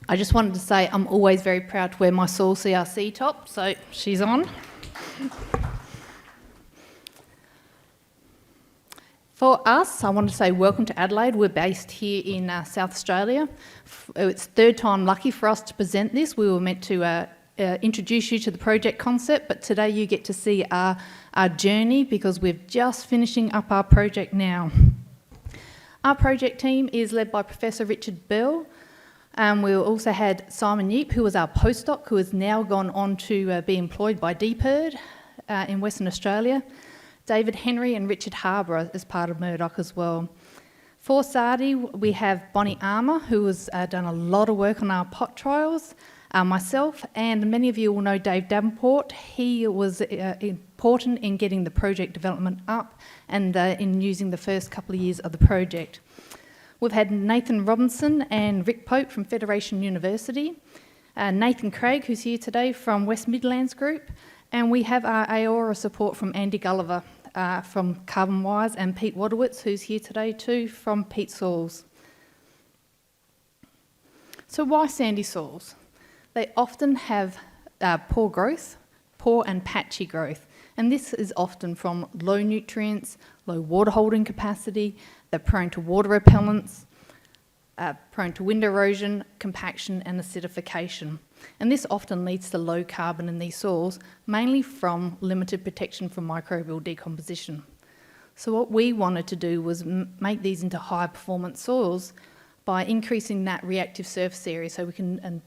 I just wanted to say I'm always very proud to wear my Soil CRC top, so she's on. For us, I want to say welcome to Adelaide. We're based here in South Australia. It's third time lucky for us to present this. We were meant to introduce you to the project concept, but today you get to see our journey because we're just finishing up our project now. Our project team is led by Professor Richard Bell. We also had Simon Yeep, who was our postdoc, who has now gone on to be employed by DPIRD in Western Australia. David Henry and Richard Harbour as part of Murdoch as well. For SARDI, we have Bonnie Armour, who has done a lot of work on our pot trials, myself, and many of you will know Dave Davenport. He was important in getting the project development up and in using the first couple of years of the project. We've had Nathan Robinson and Rick Pope from Federation University, Nathan Craig, who's here today from West Midlands Group, and we have our AORA support from Andy Gulliver from Carbon Wires and Pete Wadowitz, who's here today too, from Peat Soils. So why sandy soils? They often have poor growth, poor and patchy growth, and this is often from low nutrients, low water holding capacity, they're prone to water repellents, prone to wind erosion, compaction and acidification. And this often leads to low carbon in these soils, mainly from limited protection from microbial decomposition. So what we wanted to do was make these into high performance soils by increasing that reactive surface area so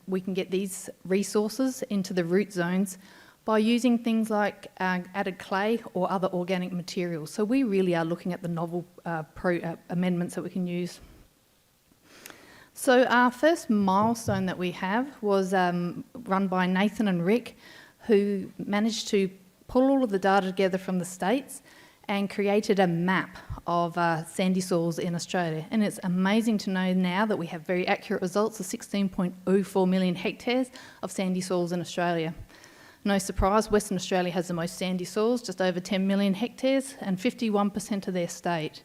we can get these resources into the root zones by using things like added clay or other organic materials. So we really are looking at the novel amendments that we can use. So our first milestone that we have was run by Nathan and Rick, who managed to pull all of the data together from the States and created a map of sandy soils in Australia. And it's amazing to know now that we have very accurate results of 16.04 million hectares of sandy soils in Australia. No surprise, Western Australia has the most sandy soils, just over 10 million hectares and 51% of their state.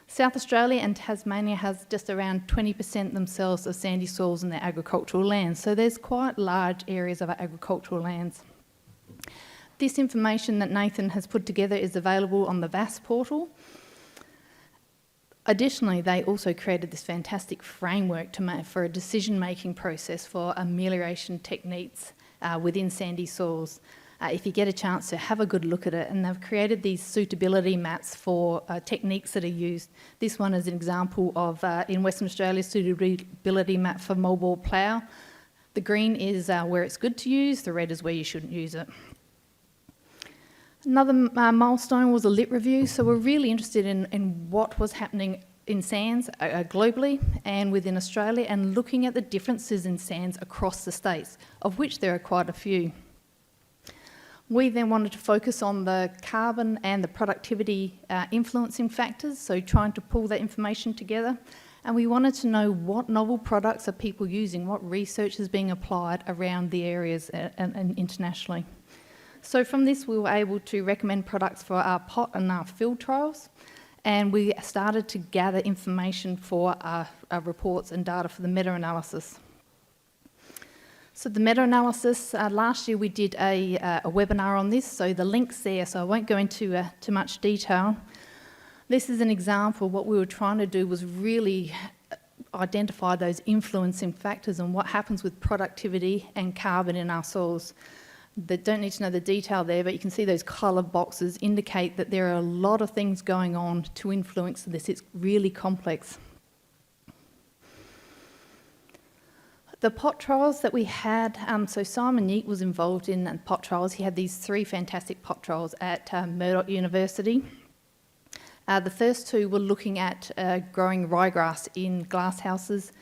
South Australia and Tasmania has just around 20% themselves of sandy soils in their agricultural lands, so there's quite large areas of our agricultural lands. This information that Nathan has put together is available on the VAS portal. Additionally, they also created this fantastic framework for a decision-making process for amelioration techniques within sandy soils. If you get a chance to have a good look at it, and they've created these suitability maps for techniques that are used. This one is an example of, in Western Australia, suitability map for moldboard plough. The green is where it's good to use, the red is where you shouldn't use it. Another milestone was a lit review, so we're really interested in what was happening in sands globally and within Australia, and looking at the differences in sands across the states, of which there are quite a few. We then wanted to focus on the carbon and the productivity influencing factors, so trying to pull that information together. And we wanted to know what novel products are people using, what research is being applied around the areas and internationally. So from this, we were able to recommend products for our pot and our field trials, and we started to gather information for our reports and data for the meta-analysis. So the meta-analysis, last year we did a webinar on this, so the link's there, so I won't go into too much detail. This is an example. What we were trying to do was really identify those influencing factors and what happens with productivity and carbon in our soils. They don't need to know the detail there, but you can see those coloured boxes indicate that there are a lot of things going on to influence this. It's really complex. The pot trials that we had, so Simon Yeet was involved in pot trials. He had these 3 fantastic pot trials at Murdoch University. The first 2 were looking at growing ryegrass in glasshouses,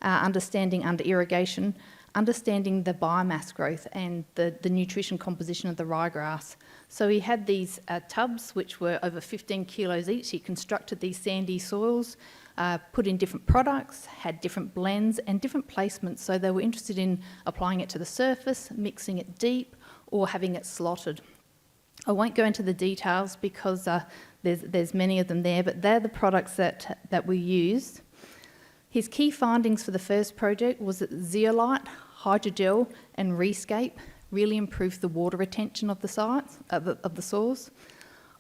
understanding under irrigation, understanding the biomass growth and the nutrition composition of the ryegrass. So he had these tubs which were over 15 kilos each. He constructed these sandy soils, put in different products, had different blends and different placements, so they were interested in applying it to the surface, mixing it deep, or having it slotted. I won't go into the details because there's many of them there, but they're the products that we used. His key findings for the first project was that zeolite, hydrogel and rescape really improved the water retention of the sites, of the soils.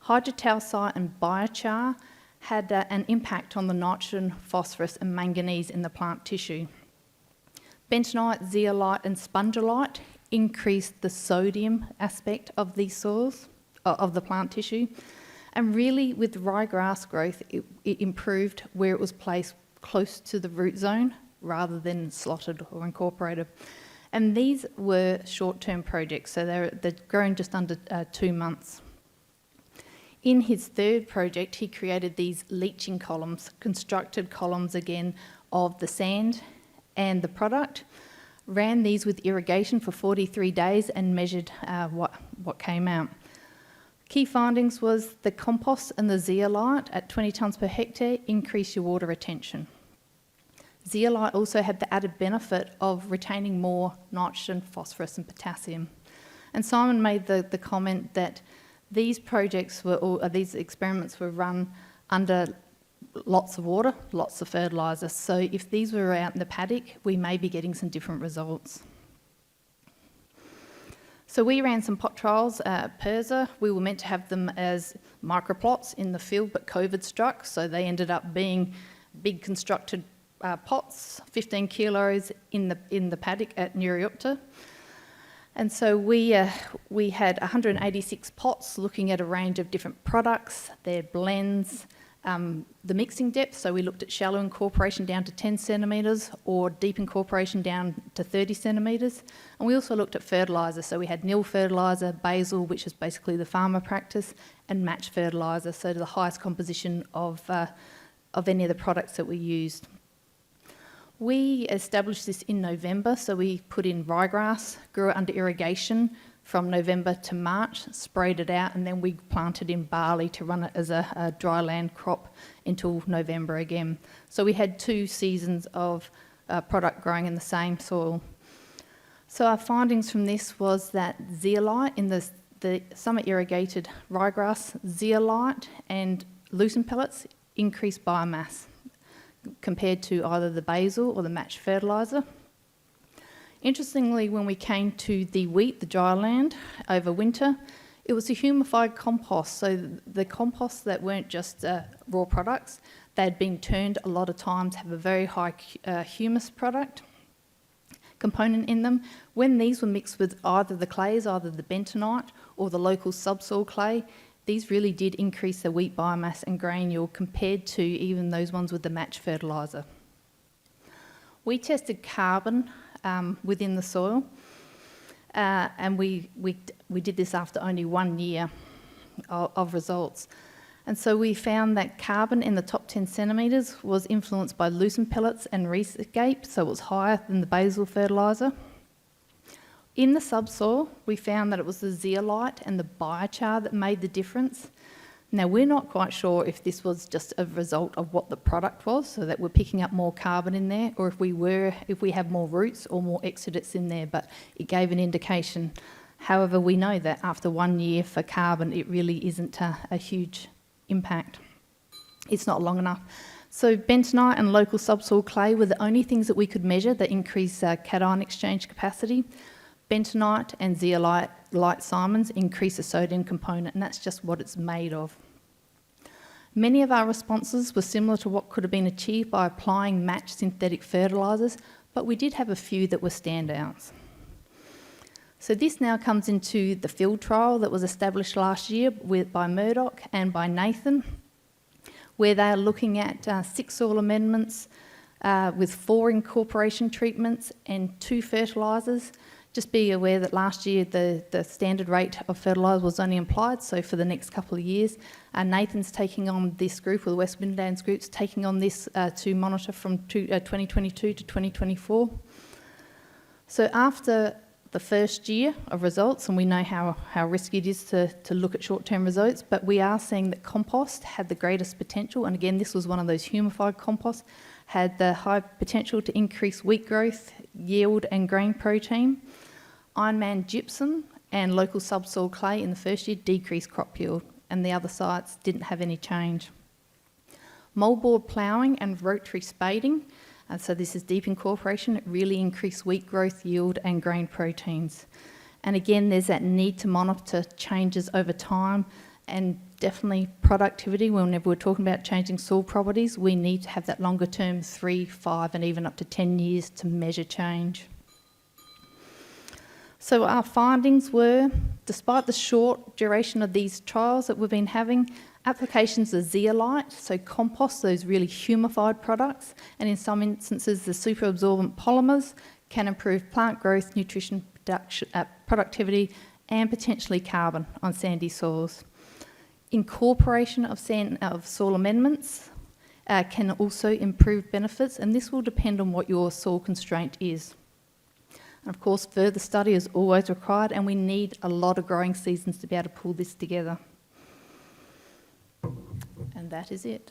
Hydrotalcite and biochar had an impact on the nitrogen, phosphorus and manganese in the plant tissue. Bentonite, zeolite and spongolite increased the sodium aspect of these soils, of the plant tissue. And really with ryegrass growth, it improved where it was placed close to the root zone rather than slotted or incorporated. And these were short-term projects, so they're growing just under 2 months. In his third project, he created these leaching columns, constructed columns again of the sand and the product, ran these with irrigation for 43 days and measured what came out. Key findings was the compost and the zeolite at 20 tonnes per hectare increase your water retention. Zeolite also had the added benefit of retaining more nitrogen, phosphorus and potassium. And Simon made the comment that these experiments were run under lots of water, lots of fertiliser. So if these were out in the paddock, we may be getting some different results. So we ran some pot trials at Perza. We were meant to have them as microplots in the field, but COVID struck, so they ended up being big constructed pots, 15 kilos in the paddock at Nuriupta. And so we had 186 pots looking at a range of different products, their blends, the mixing depth, so we looked at shallow incorporation down to 10 centimetres or deep incorporation down to 30 centimetres. And we also looked at fertiliser, so we had nil fertiliser, basal, which is basically the farmer practice, and match fertiliser, so the highest composition of any of the products that we used. We established this in November, so we put in ryegrass, grew it under irrigation from November to March, sprayed it out, and then we planted in barley to run it as a dry land crop until November again. So we had 2 seasons of product growing in the same soil. So our findings from this was that zeolite in the summer irrigated ryegrass, zeolite and lucerne pellets increased biomass compared to either the basal or the match fertiliser. Interestingly, when we came to the wheat, the dry land, over winter, it was a humified compost. So the composts that weren't just raw products, they had been turned a lot of times, have a very high humus product component in them. When these were mixed with either the clays, either the bentonite or the local subsoil clay, these really did increase the wheat biomass and grain yield compared to even those ones with the match fertiliser. We tested carbon within the soil, and we did this after only 1 year of results. And so we found that carbon in the top 10 centimetres was influenced by lucerne pellets and rescape, so it was higher than the basal fertiliser. In the subsoil, we found that it was the zeolite and the biochar that made the difference. Now, we're not quite sure if this was just a result of what the product was, so that we're picking up more carbon in there, or if we have more roots or more exudates in there, but it gave an indication. However, we know that after 1 year for carbon, it really isn't a huge impact. It's not long enough. So bentonite and local subsoil clay were the only things that we could measure that increase cation exchange capacity. Bentonite and zeolite, like Simon's, increase the sodium component, and that's just what it's made of. Many of our responses were similar to what could have been achieved by applying matched synthetic fertilisers, but we did have a few that were standouts. So this now comes into the field trial that was established last year by Murdoch and by Nathan, where they are looking at 6 soil amendments with 4 incorporation treatments and 2 fertilisers. Just be aware that last year the standard rate of fertiliser was only applied, so for the next couple of years. Nathan's taking on this group, or the West Midlands group's taking on this to monitor from 2022 to 2024. So after the first year of results, and we know how risky it is to look at short-term results, but we are seeing that compost had the greatest potential, and again, this was one of those humified composts, had the high potential to increase wheat growth, yield and grain protein. Ironman gypsum and local subsoil clay in the first year decreased crop yield, and the other sites didn't have any change. Moldboard ploughing and rotary spading So this is deep incorporation. It really increased wheat growth, yield and grain proteins. And again, there's that need to monitor changes over time, and definitely productivity. Whenever we're talking about changing soil properties, we need to have that longer term, 3, 5 and even up to 10 years to measure change. So our findings were, despite the short duration of these trials that we've been having, applications of zeolite, so compost, those really humified products, and in some instances the superabsorbent polymers can improve plant growth, nutrition, productivity and potentially carbon on sandy soils. Incorporation of soil amendments can also improve benefits, and this will depend on what your soil constraint is. And of course, further study is always required, and we need a lot of growing seasons to be able to pull this together. And that is it.